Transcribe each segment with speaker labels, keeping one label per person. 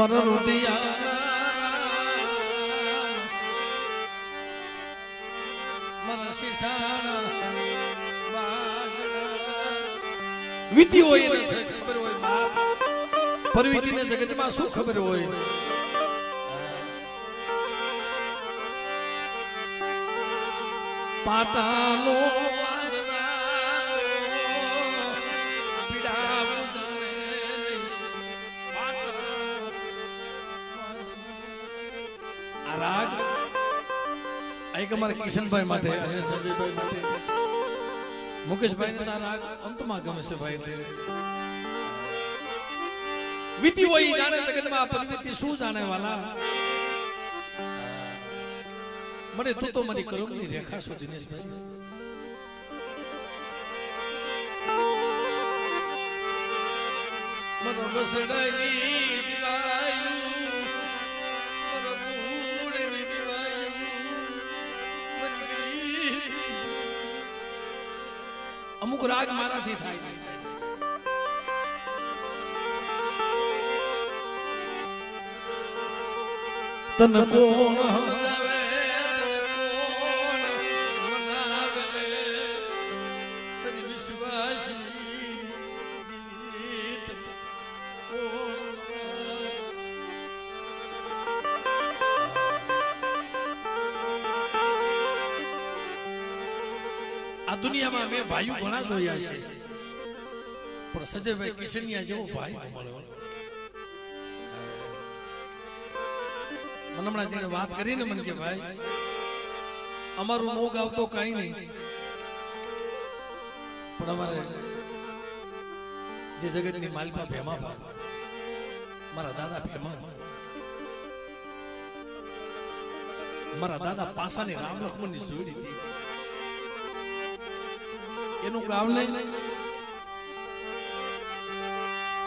Speaker 1: मन रुदिया मन सीसाना विधि होय ने खबर होय बाप परविधि ने जगत में શું ખબર હોય પાટાનો રાગ એક અમારા કિશનભાઈ માટે અને સંજયભાઈ માટે મુકેશભાઈ ને રાગ અંતમાં ગમે છે ભાઈ એટલે વિધિ હોય જાણે જગતમાં પરવિધિ શું જાણે વાલા મને તું તો મારી કરમની રેખા છો દિનેશભાઈ મનો બસડાઈ જીવાયું અમુક રાગ મારાથી થાય છે તન કોણ હમજાવે તન કોણ મનાવે તને વિશ્વાસી દીત કોણ આ દુનિયામાં મેં ભાઈઓ ઘણા જોયા છે પણ સજયભાઈ કિશનિયા જેવો ભાઈ મળ્યો મને હમણાં જેને વાત કરીને મને કે ભાઈ અમારું મોગ આવતો કઈ નહીં પણ અમારે જે જગતની માલપા ભેમા મારા દાદા ભેમા મારા દાદા પાસાની રામ લક્ષ્મણની જોડી હતી એનું ગામ નહીં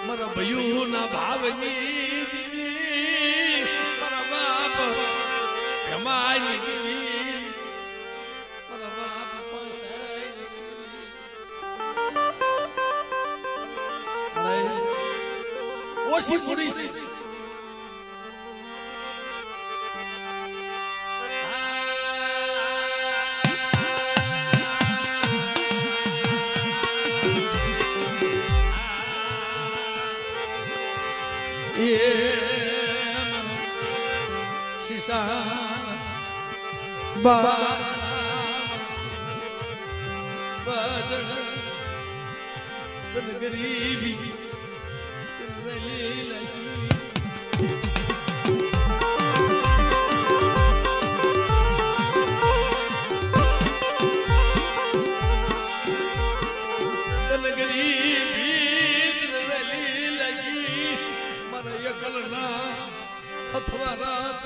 Speaker 1: મારા ભયું ના ભાવની દીવી મારા બાપ ભમાઈ દીવી મારા બાપ પાસે ઓછી પૂરી છે गरीबी अथवा रात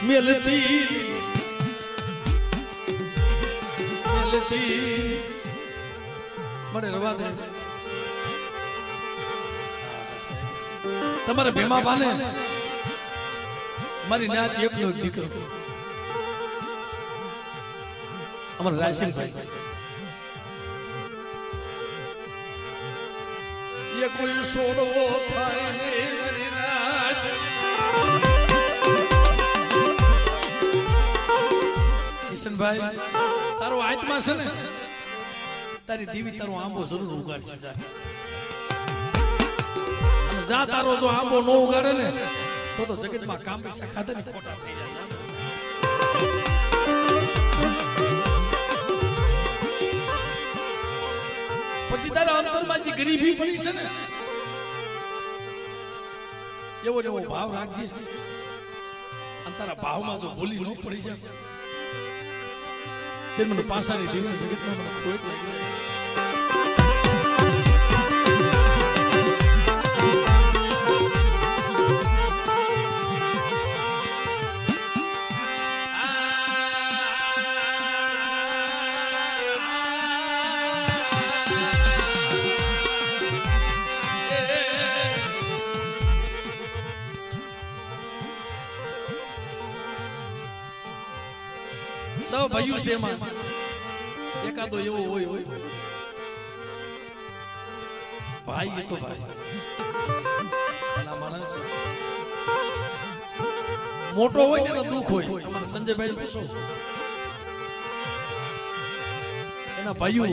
Speaker 1: मिलती मिलती મને રવા દે તમારે ભેમા બાને મારી નાત એકનો એક દીકરો અમાર રાયસિંહભાઈ ये कोई सोड़ो થાય ને મારી નાત કિશનભાઈ તારો આત્મા છે ને તારી દેવી તારો આંબો જરૂર ઉગાડશે અને જા તારો જો આંબો ન ઉગાડે ને તો જગતમાં કામ પૈસા ખાધા ની ખોટા થઈ જાય પછી તારા અંતરમાં જે ગરીબી પડી છે ને એવો એવો ભાવ રાખજે અને તારા ભાવમાં જો ભૂલી ન પડી જાય તે મને પાસાની દેવની જગતમાં મને કોઈ લાગે ભાઈઓ છે એમાં એકાદો એવો હોય ભાઈ એ તો ભાઈ માણસ મોટો હોય ને તો દુઃખ હોય અમારા સંજયભાઈ પૂછો એના ભાઈઓ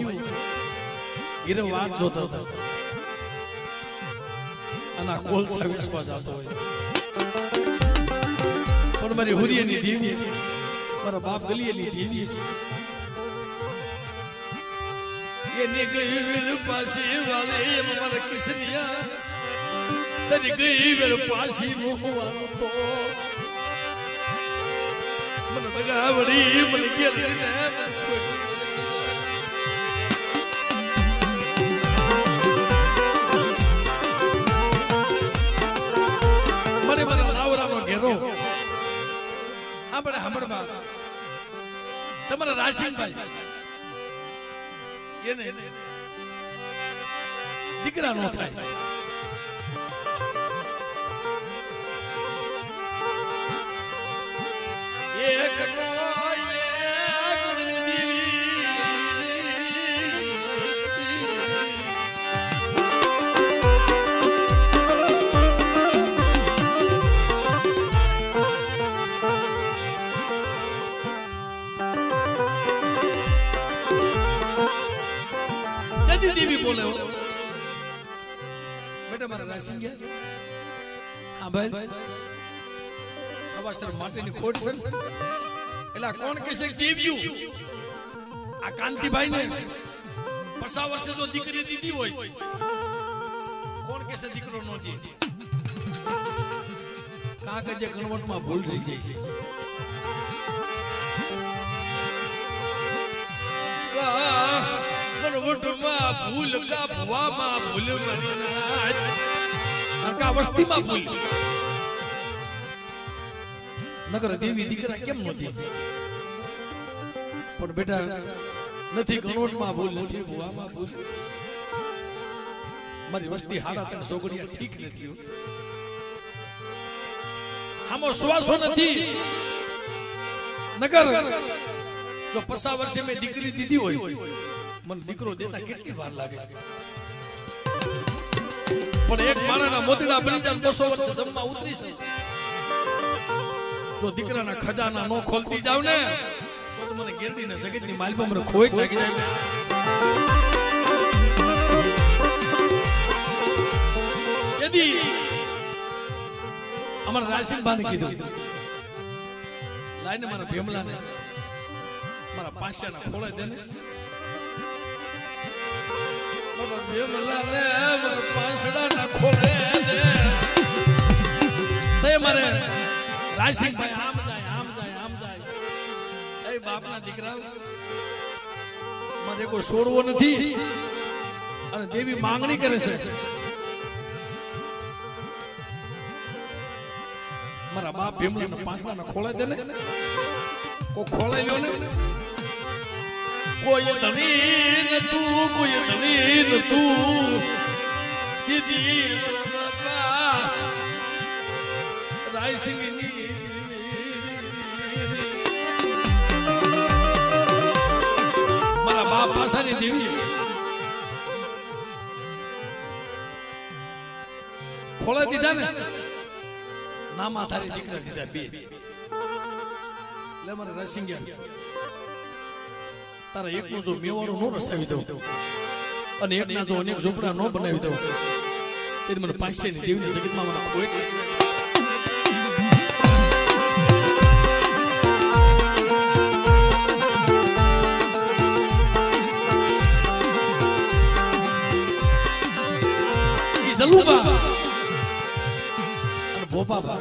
Speaker 1: ગીરે વાત જોતા હતા અને કોલ સર્વિસ માં જતો હોય પણ મારી હુરિયાની દેવી મારા બાપ ગલીએની દેવી એને ગઈ વેર પાસે વાલે મારા કિસનિયા તને ગઈ વેર પાસી મોહવાનો તો મને બગાવડી મને કે તમારા રાશિભાઈ એને દીકરા નો થાય હા ભાઈ અવાસર માટેની ખોટ છે એલા કોણ કહેશે દેવ્યું આ કાંતિભાઈ ને 50 વર્ષે જો દીકરી દીધી હોય કોણ કહેશે દીકરો નો દે કાગજે કન્વર્ટમાં ભૂલ થઈ જાય છે કન્વર્ટમાં ભૂલ કા ભુવામાં ભૂલ મરી કા વસ્તીમાં ભૂલ નગર દેવી દીકરા કેમ નહોતી પણ બેટા નથી કરોડમાં ભૂલ નથી ભુવામાં ભૂલ મારી વસ્તી હાડા તને સોગડિયા ઠીક નથી આમો શ્વાસો નથી નગર જો 50 વર્ષે મેં દીકરી દીધી હોય મને દીકરો દેતા કેટલી વાર લાગે પણ એક માણાના મોતીડા બની જાય 200 વર્ષ જમવા ઉતરી છે તો દીકરાના ખજાના નો ખોલતી જાવ ને તો મને ગેરડીને જગતની માલપા મને ખોઈ લાગી જાય યદી અમારા રાશિભાઈને કીધું લાઈને મારા ભેમલાને મારા પાછાના ખોળે દે ને મારે રાશિભાઈ આમ જાય એ બાપના દીકરા મારે કોઈ છોડવો નથી અને દેવી માંગણી કરે છે મારા બાપ ભીમલાના પાંચડાના ખોળે દે ને કોઈ ખોળાયો ને કોઈ ધણી તું દીદી રાયસિંગની મારા બાપ પાસાની દેવી ખોળા દીધા ને નામા તારી દીકરા દીધા બે લે મારે રાયસિંગિયા તારા એકનો જો મેવાડો નો રસાવી દઉં અને એકના જો અનેક ઝૂંપડા નો બનાવી દઉં તેથી મને પાંચસેની દેવીની જગતમાં મને કોઈ જલુબા અને બોબા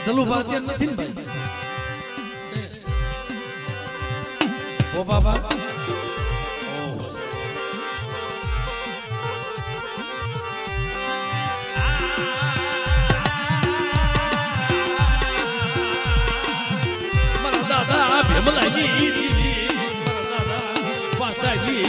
Speaker 1: જલુબા ત્યાં નથી ને ભાઈ ઓ બાબા મારા દાદા ભેમલાજી મારા દાદા પાસાજી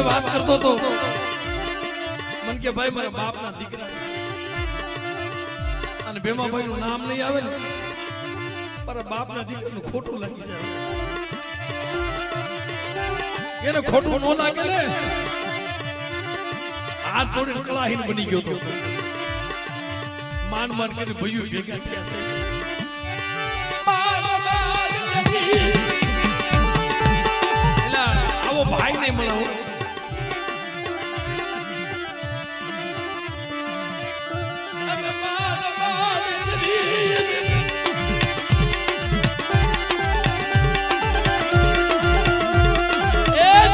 Speaker 1: સાહેબ વાત કરતો તો મન કે ભાઈ મારા બાપના દીકરા છે અને ભેમાભાઈ નું નામ નહીં આવે ને મારા બાપના દીકરાનું ખોટું લાગી જાય એને ખોટું ન લાગે ને આ જોડીને કળાહીન બની ગયો તો માન માન કરીને ભાઈઓ ભેગા થયા છે આવો ભાઈ નહીં મળે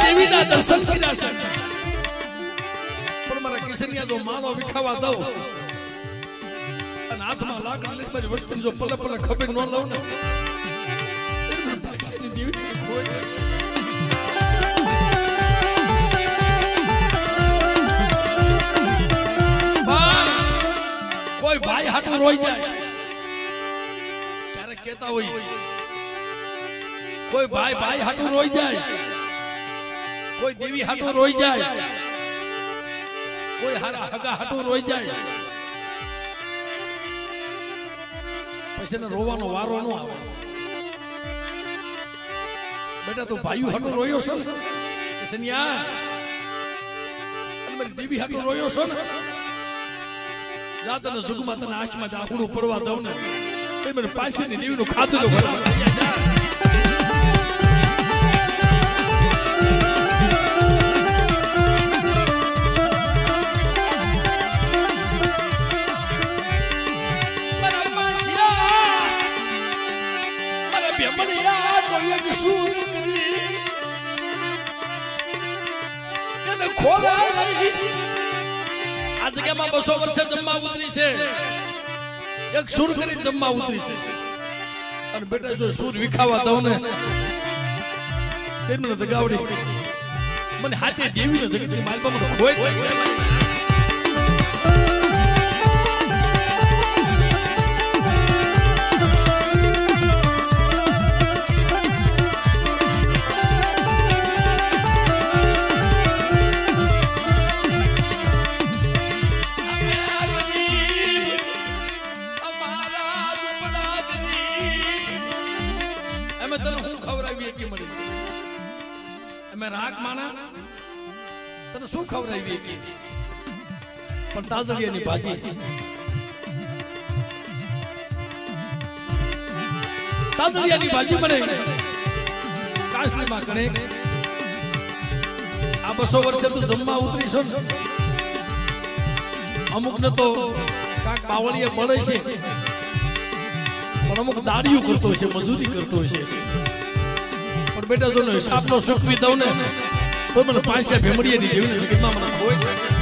Speaker 1: દેવીના દર્શન કર્યા છે પણ મારા કિશનિયા જો માનો વિખાવા દઉં અને હાથમાં લાકડા લઈને મારી વસ્તીને જો પલે પલે ખબર ન લઉં ને કોઈ ભાઈ હાટું રોઈ જાય ક્યારેક કહેતા હોય કોઈ ભાઈ હાટું રોઈ જાય કોઈ દેવી હાટું રોઈ જાય કોઈ હારા હગા હાટું રોઈ જાય પછી ને રોવાનો વારો ન આવે બેટા તું ભાઈઓ હાટું રોયો છો સનિયા મારી દેવી હાટું રોયો છો ને જા તને જુગમાં તને આંખમાં આખુડું પડવા દઉં ને તે મને પાસેની દેવીનું ખાધું તો ભલા આ જગ્યામાં 200 વર્ષે જમવા ઉતરી છે એક સુર કરી જમવા ઉતરી છે અને બેટા જો સુર વિખાવા દઉં ને તેમને દગાવડી મને હાથે દેવીનો જગતની માલપા મને ખોય રાગ માના તને શું ખવડાવી પણ તાજડિયાની ભાજી બને કાસલીમાં કરે આ 200 વર્ષે તું જમવા ઉતરી છો અમુક ને તો કાક બાવળીએ મળે છે પણ અમુક દાડીઓ કરતો છે મજૂરી કરતો છે બેટા જો હિસાબ નો સુખવી દઉં ને તો મને 5 ભેમડીએ ની દેવી મને હોય